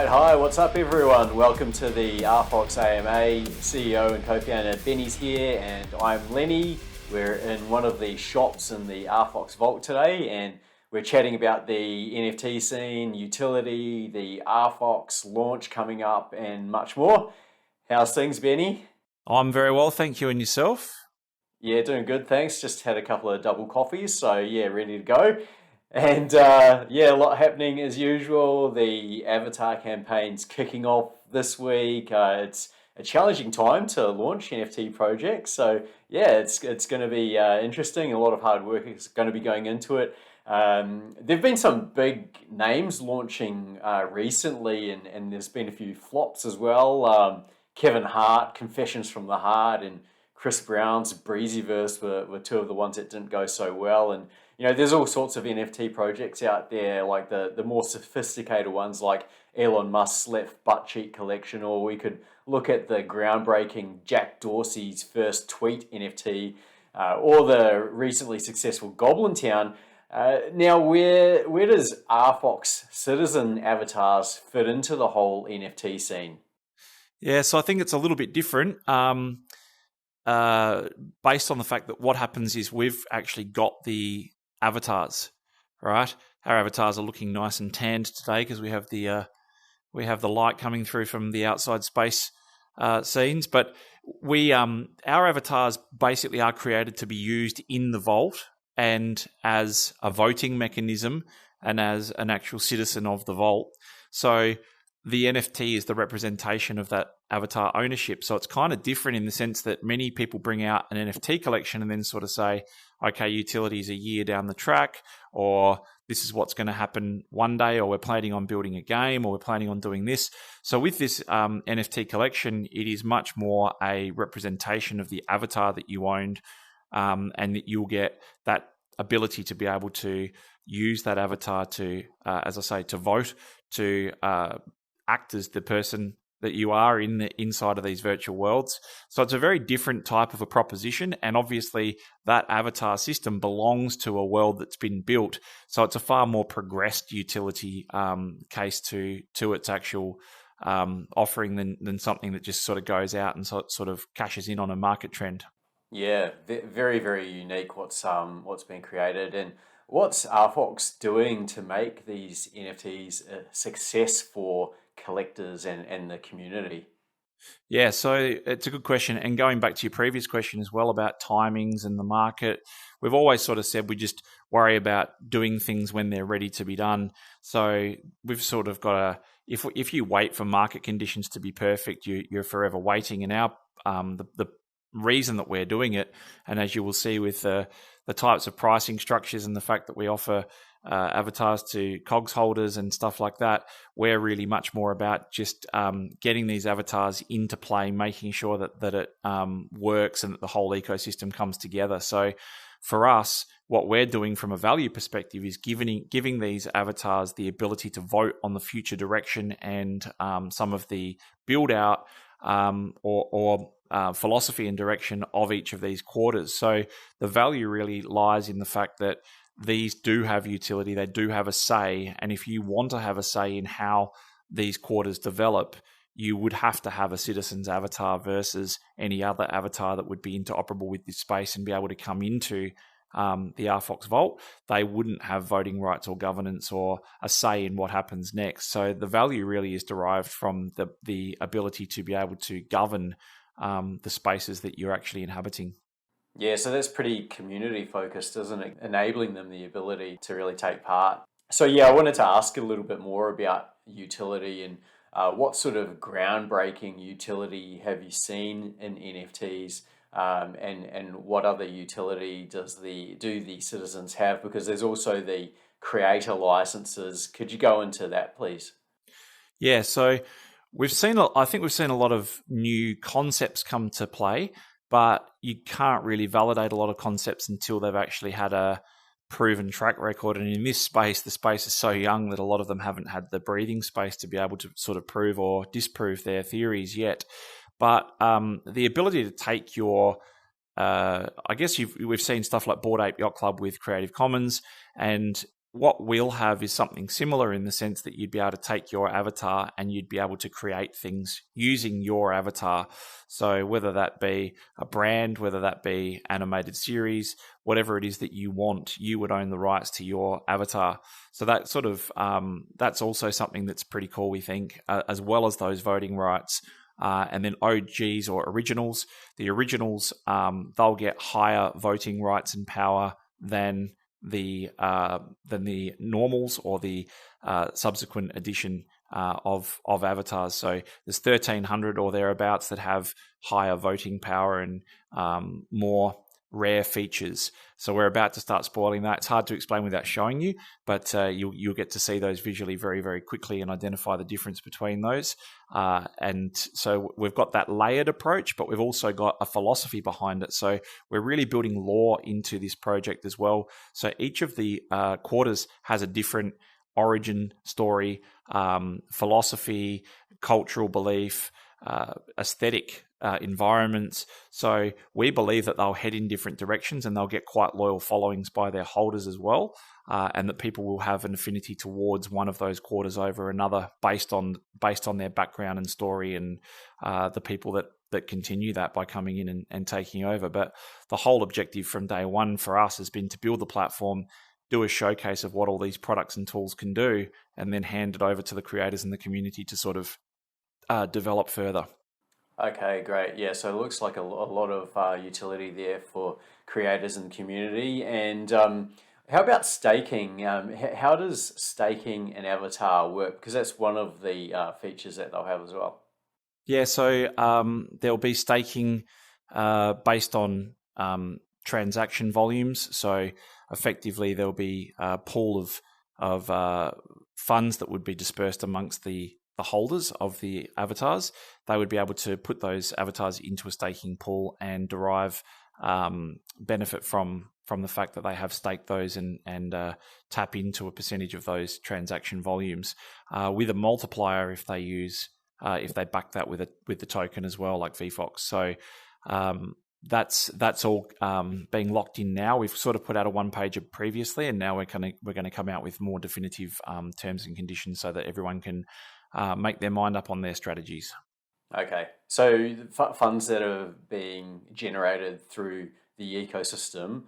Hi, what's up everyone? Welcome to the RFOX AMA. CEO and co-founder Benny's here and I'm Lenny. We're in one of the shops in the RFOX VALT today and we're chatting about the NFT scene, utility, the RFOX launch coming up and much more. How's things, Benny? I'm very well, thank you. And yourself? Yeah, doing good, thanks. Just had a couple of double coffees, so yeah, ready to go. And a lot happening as usual. The Avatar campaign's kicking off this week. It's a challenging time to launch NFT projects. So yeah, it's going to be interesting. A lot of hard work is going to be going into it. There've been some big names launching recently, and there's been a few flops as well. Kevin Hart, Confessions from the Heart, and Chris Brown's Breezyverse were two of the ones that didn't go so well. And there's all sorts of NFT projects out there, like the more sophisticated ones like Elon Musk's Left Butt Cheek collection, or we could look at the groundbreaking Jack Dorsey's first tweet NFT, or the recently successful Goblin Town. Now, where does RFOX citizen avatars fit into the whole NFT scene? Yeah, so I think it's a little bit different. Based on the fact that what happens is we've actually got the avatars, right? Our avatars are looking nice and tanned today because we have the light coming through from the outside space scenes. But our avatars basically are created to be used in the vault and as a voting mechanism and as an actual citizen of the vault. So the NFT is the representation of that avatar ownership. So it's kind of different in the sense that many people bring out an NFT collection and then sort of say, okay, utility is a year down the track, or this is what's going to happen one day, or we're planning on building a game, or we're planning on doing this. So with this NFT collection, it is much more a representation of the avatar that you owned, and that you'll get that ability to be able to use that avatar to, as I say, to vote, to act as the person that you are in the inside of these virtual worlds. So it's a very different type of a proposition, and obviously that avatar system belongs to a world that's been built. So it's a far more progressed utility case to its actual offering than something that just sort of goes out and sort of cashes in on a market trend. Yeah, very, very unique what's been created. And what's RFOX doing to make these NFTs a success for collectors and the community? Yeah, so it's a good question. And going back to your previous question as well about timings and the market, we've always sort of said we just worry about doing things when they're ready to be done. So we've sort of got if you wait for market conditions to be perfect, you're forever waiting. And our the reason that we're doing it, and as you will see with the types of pricing structures and the fact that we offer avatars to COGS holders and stuff like that, we're really much more about just getting these avatars into play, making sure that it works and that the whole ecosystem comes together. So for us, what we're doing from a value perspective is giving these avatars the ability to vote on the future direction and some of the build out or philosophy and direction of each of these quarters. So the value really lies in the fact that these do have utility, they do have a say, and if you want to have a say in how these quarters develop, you would have to have a citizen's avatar versus any other avatar that would be interoperable with this space and be able to come into the RFOX Vault. They wouldn't have voting rights or governance or a say in what happens next. So the value really is derived from the ability to be able to govern the spaces that you're actually inhabiting. Yeah, so that's pretty community focused, isn't it? Enabling them the ability to really take part. So yeah, I wanted to ask a little bit more about utility and what sort of groundbreaking utility have you seen in NFTs, and what other utility do the citizens have? Because there's also the creator licenses. Could you go into that, please? Yeah, so I think we've seen a lot of new concepts come to play, but you can't really validate a lot of concepts until they've actually had a proven track record. And in this space, the space is so young that a lot of them haven't had the breathing space to be able to sort of prove or disprove their theories yet. But the ability to take your, I guess we've seen stuff like Bored Ape Yacht Club with Creative Commons, and what we'll have is something similar in the sense that you'd be able to take your avatar and you'd be able to create things using your avatar. So whether that be a brand, whether that be animated series, whatever it is that you want, you would own the rights to your avatar. So that sort of that's also something that's pretty cool, we think, as well as those voting rights. And then OGs or originals. The originals, they'll get higher voting rights and power than the normals or the subsequent edition of avatars. So there's 1,300 or thereabouts that have higher voting power and more rare features. So we're about to start spoiling that. It's hard to explain without showing you, but you'll get to see those visually very, very quickly and identify the difference between those. And so we've got that layered approach, but we've also got a philosophy behind it. So we're really building lore into this project as well. So each of the quarters has a different origin story, philosophy, cultural belief, aesthetic environments. So we believe that they'll head in different directions and they'll get quite loyal followings by their holders as well, and that people will have an affinity towards one of those quarters over another based on their background and story and the people that continue that by coming in and taking over. But the whole objective from day one for us has been to build the platform, do a showcase of what all these products and tools can do, and then hand it over to the creators and the community to sort of develop further. Okay, great. Yeah, so it looks like a lot of utility there for creators and community. And how about staking? How does staking an avatar work? Because that's one of the features that they'll have as well. Yeah, so there'll be staking based on transaction volumes. So effectively, there'll be a pool of funds that would be dispersed amongst the holders of the avatars. They would be able to put those avatars into a staking pool and derive benefit from the fact that they have staked those and tap into a percentage of those transaction volumes with a multiplier if they back that with the token as well, like VFOX. So that's all being locked in now. We've sort of put out a one-pager previously, and now we're going to come out with more definitive terms and conditions so that everyone can make their mind up on their strategies. Okay, so funds that are being generated through the ecosystem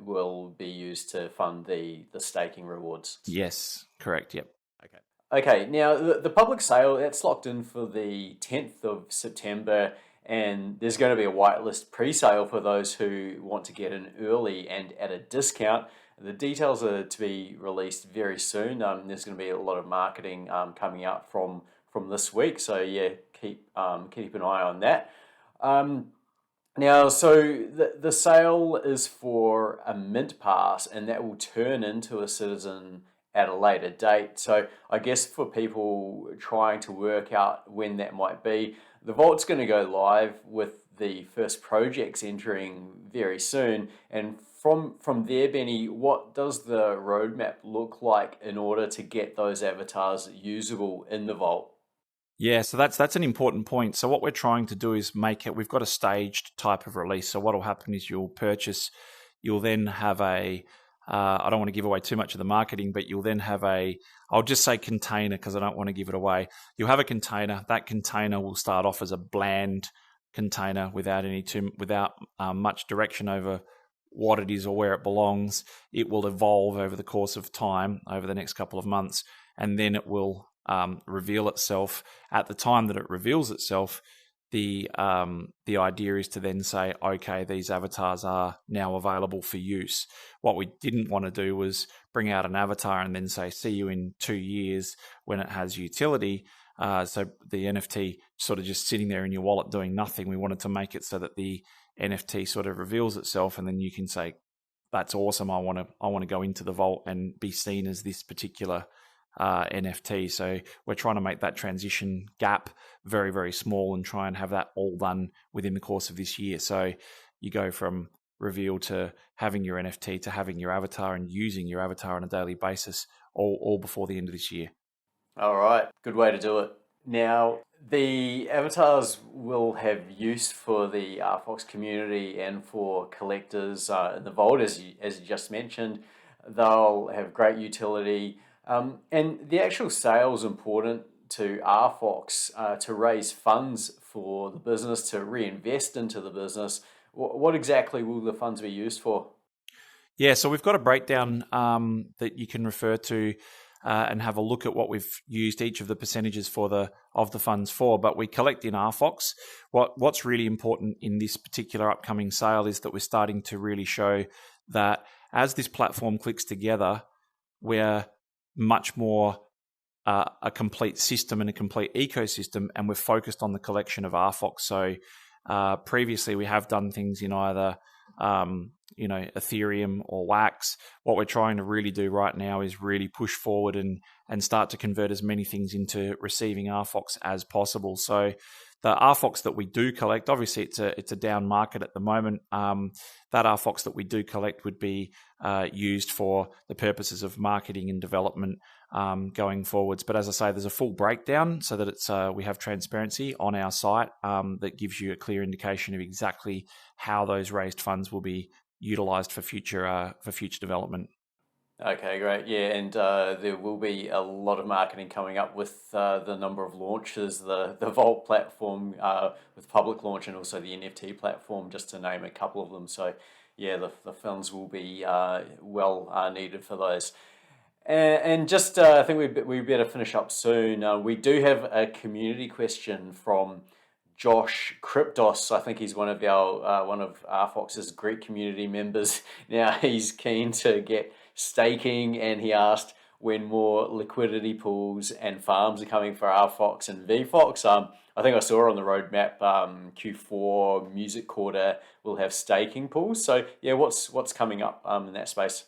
will be used to fund the staking rewards. Yes, correct. Yep. Okay. Okay, now the public sale, that's locked in for the 10th of September, and there's going to be a whitelist pre-sale for those who want to get in early and at a discount. The details are to be released very soon. There's going to be a lot of marketing coming up from this week, so yeah, keep an eye on that. Now, so the sale is for a mint pass, and that will turn into a citizen at a later date. So I guess for people trying to work out when that might be, the Vault's going to go live with the first projects entering very soon. And from there, Benny, what does the roadmap look like in order to get those avatars usable in the Vault? Yeah, so that's an important point. So what we're trying to do is we've got a staged type of release. So what will happen is you'll then have I don't want to give away too much of the marketing, but you'll then have I'll just say container because I don't want to give it away. You'll have a container. That container will start off as a bland container without much direction over what it is or where it belongs. It will evolve over the course of time, over the next couple of months, and then it will reveal itself. At the time that it reveals itself, the idea is to then say, okay, these avatars are now available for use. What we didn't want to do was bring out an avatar and then say, see you in 2 years when it has utility. So the NFT sort of just sitting there in your wallet doing nothing. We wanted to make it so that the NFT sort of reveals itself, and then you can say, that's awesome. I want to go into the vault and be seen as this particular NFT. So we're trying to make that transition gap very, very small and try and have that all done within the course of this year. So you go from reveal to having your NFT to having your avatar and using your avatar on a daily basis all before the end of this year. All right, good way to do it. Now, the avatars will have use for the RFOX community and for collectors in the vault, as you just mentioned. They'll have great utility. And the actual sale is important to RFOX to raise funds for the business, to reinvest into the business. What exactly will the funds be used for? Yeah, so we've got a breakdown that you can refer to and have a look at what we've used each of the percentages for the funds for. But we collect in RFOX. What's really important in this particular upcoming sale is that we're starting to really show that as this platform clicks together, we're much more a complete system and a complete ecosystem, and we're focused on the collection of RFOX. So previously, we have done things in either Ethereum or Wax. What we're trying to really do right now is really push forward and start to convert as many things into receiving RFOX as possible. So the RFOX that we do collect, obviously it's a down market at the moment. That RFOX that we do collect would be used for the purposes of marketing and development going forwards. But as I say, there's a full breakdown so that it's we have transparency on our site that gives you a clear indication of exactly how those raised funds will be utilised for future development. Okay, great. Yeah, and there will be a lot of marketing coming up with the number of launches, the Vault platform with public launch, and also the NFT platform, just to name a couple of them. So, yeah, the funds will be well needed for those. And just, I think we better finish up soon. We do have a community question from Josh Kryptos. I think he's one of RFOX's Greek community members. Now he's keen to get staking, and he asked when more liquidity pools and farms are coming for RFOX and VFOX. I think I saw on the roadmap Q4 music quarter will have staking pools. So yeah, what's coming up in that space?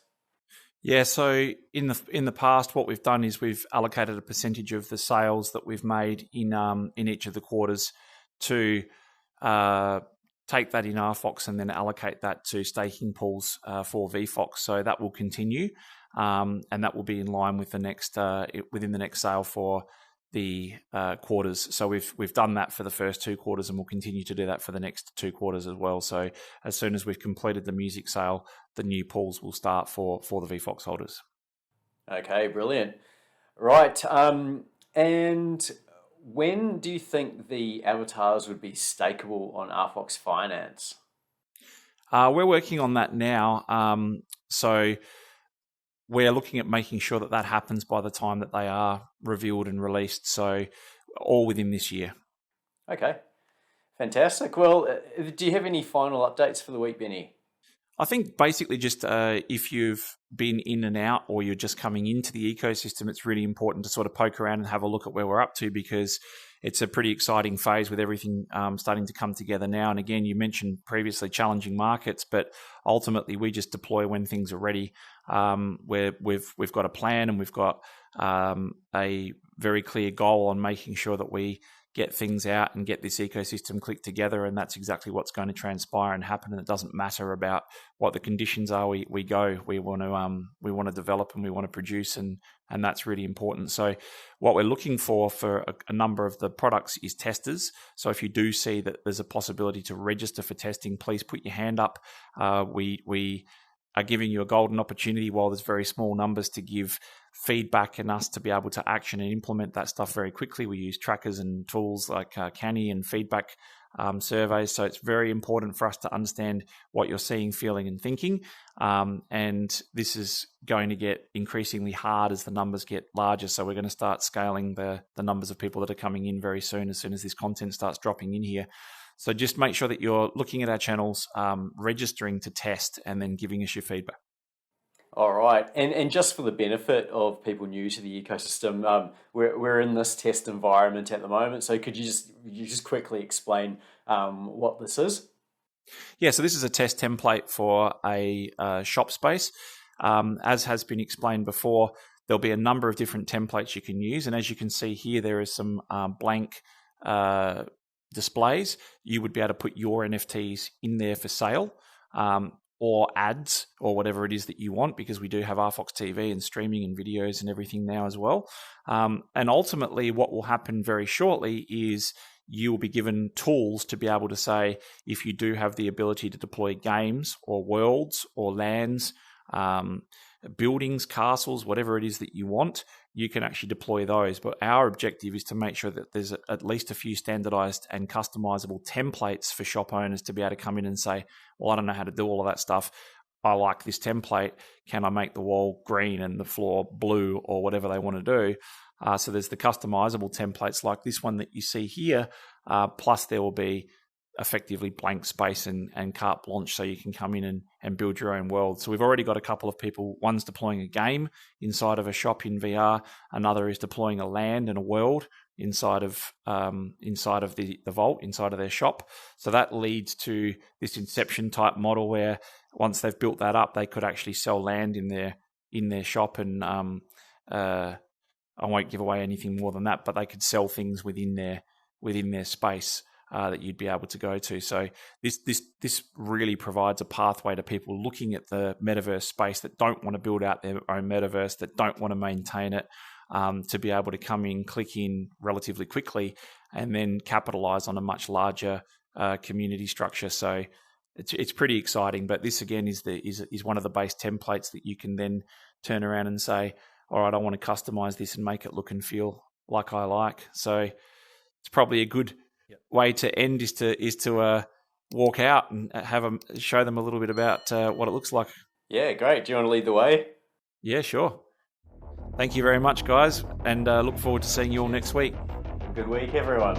Yeah, so in the past, what we've done is we've allocated a percentage of the sales that we've made in each of the quarters to take that in RFOX and then allocate that to staking pools for VFOX. So that will continue, and that will be in line with the next within the next sale for the quarters. So we've done that for the first 2 quarters, and we'll continue to do that for the next 2 quarters as well. So as soon as we've completed the music sale, the new pools will start for the VFOX holders. Okay, brilliant. Right, and when do you think the avatars would be stakeable on RFOX Finance? We're working on that now. So we're looking at making sure that happens by the time that they are revealed and released. So all within this year. Okay, fantastic. Well, do you have any final updates for the week, Benny? I think basically just if you've been in and out or you're just coming into the ecosystem, it's really important to sort of poke around and have a look at where we're up to, because it's a pretty exciting phase with everything starting to come together now. And again, you mentioned previously challenging markets, but ultimately we just deploy when things are ready. Where we've got a plan, and we've got a very clear goal on making sure that we get things out and get this ecosystem clicked together, and that's exactly what's going to transpire and happen. And it doesn't matter about what the conditions are. We want to develop, and we want to produce, and that's really important. So what we're looking for a number of the products is testers. So if you do see that there's a possibility to register for testing, please put your hand up. We are giving you a golden opportunity while there's very small numbers to give feedback and us to be able to action and implement that stuff very quickly. We use trackers and tools like Canny and feedback surveys. So it's very important for us to understand what you're seeing, feeling, and thinking. And this is going to get increasingly hard as the numbers get larger. So we're going to start scaling the numbers of people that are coming in very soon as this content starts dropping in here. So just make sure that you're looking at our channels, registering to test, and then giving us your feedback. All right, and just for the benefit of people new to the ecosystem, we're in this test environment at the moment. So could you just quickly explain what this is? Yeah, so this is a test template for a shop space. As has been explained before, there'll be a number of different templates you can use, and as you can see here, there is some blank displays. You would be able to put your NFTs in there for sale, or ads, or whatever it is that you want, because we do have RFOX TV and streaming and videos and everything now as well. And ultimately what will happen very shortly is you will be given tools to be able to say, if you do have the ability to deploy games or worlds or lands buildings, castles, whatever it is that you want, you can actually deploy those. But our objective is to make sure that there's at least a few standardized and customizable templates for shop owners to be able to come in and say, well, I don't know how to do all of that stuff. I like this template. Can I make the wall green and the floor blue, or whatever they want to do? So there's the customizable templates like this one that you see here, plus there will be effectively blank space and carte blanche, so you can come in and build your own world. So we've already got a couple of people. One's deploying a game inside of a shop in VR. Another is deploying a land and a world inside of the vault, inside of their shop. So that leads to this Inception type model where once they've built that up, they could actually sell land in their shop. And I won't give away anything more than that, but they could sell things within their space that you'd be able to go to. So this really provides a pathway to people looking at the metaverse space that don't want to build out their own metaverse, that don't want to maintain it, to be able to come in, click in relatively quickly, and then capitalize on a much larger community structure. So it's pretty exciting. But this again is one of the base templates that you can then turn around and say, all right, I want to customize this and make it look and feel like I like. So it's probably a good way to end is to walk out and show them a little bit about what it looks like. Yeah, great. Do you want to lead the way? Yeah, sure. Thank you very much, guys, and look forward to seeing you all next week. Good week, everyone.